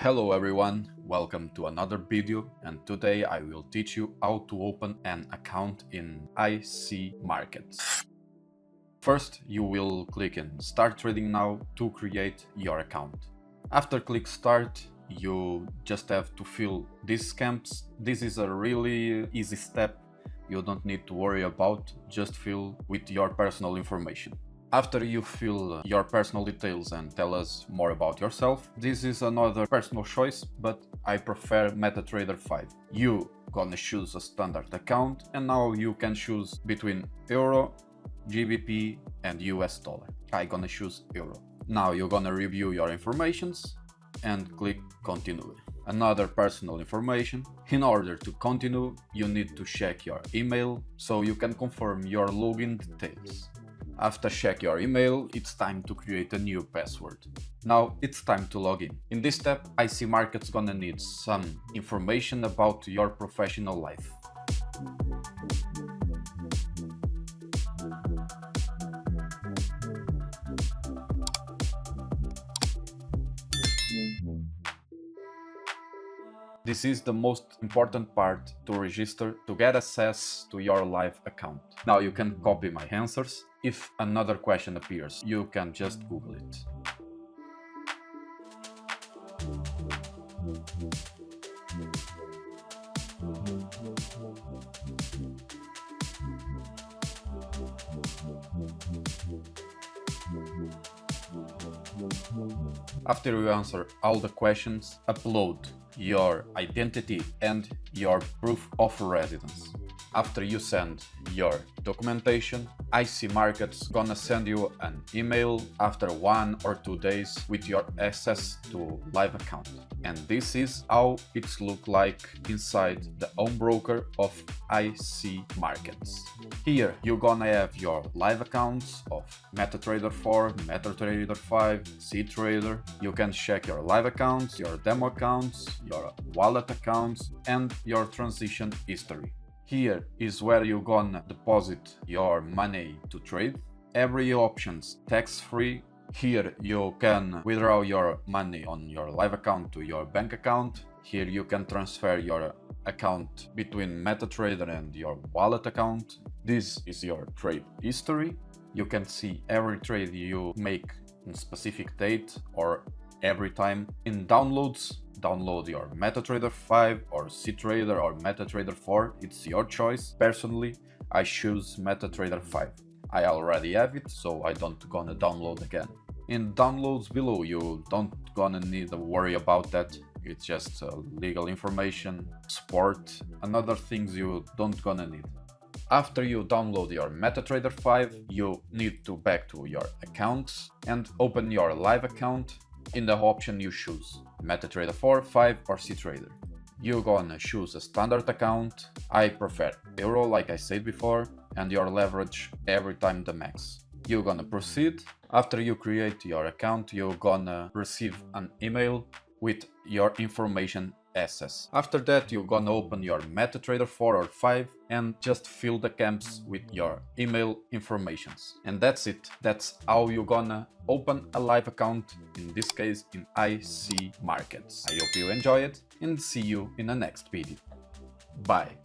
Hello everyone, welcome to another video, and today I will teach you how to open an account in IC Markets. First, you will click in Start Trading Now to create your account. After click Start, you just have to fill these camps. This is a really easy step. You don't need to worry about, just fill with your personal information. After you fill your personal details and tell us more about yourself, this is another personal choice, but I prefer MetaTrader 5. You gonna choose a standard account, and now you can choose between Euro, GBP and US dollar. I gonna choose Euro. Now you're gonna review your informations and click Continue. Another personal information. In order to continue, you need to check your email so you can confirm your login details. After check your email, it's time to create a new password. Now it's time to log in. In this step, IC Markets gonna need some information about your professional life. This is the most important part to register to get access to your live account. Now you can copy my answers. If another question appears, you can just Google it. After you answer all the questions, upload your identity and your proof of residence. After you send your documentation, IC Markets gonna send you an email after 1 or 2 days with your access to live account. And this is how it's look like inside the home broker of IC Markets. Here you're gonna have your live accounts of MetaTrader 4, MetaTrader 5, CTrader. You can check your live accounts, your demo accounts, your wallet accounts, and your transition history. Here is where you're gonna deposit your money to trade. Every option's tax-free. Here you can withdraw your money on your live account to your bank account. Here you can transfer your account between MetaTrader and your wallet account. This is your trade history. You can see every trade you make on specific date or every time. In downloads, download your MetaTrader 5 or CTrader or MetaTrader 4, it's your choice. Personally, I choose MetaTrader 5. I already have it, so I don't gonna download again. In downloads below, you don't gonna need to worry about that. It's just legal information, support, and other things you don't gonna need. After you download your MetaTrader 5, you need to back to your accounts and open your live account. In the option you choose MetaTrader 4, 5 or CTrader. You're gonna choose a standard account. I prefer Euro like I said before, and your leverage every time the max. You're gonna proceed. After you create your account, you're gonna receive an email with your information access. After that, you're gonna open your MetaTrader 4 or 5 and just fill the camps with your email informations. And that's it. That's how you're gonna open a live account, in this case in IC Markets. I hope you enjoy it and see you in the next video. Bye.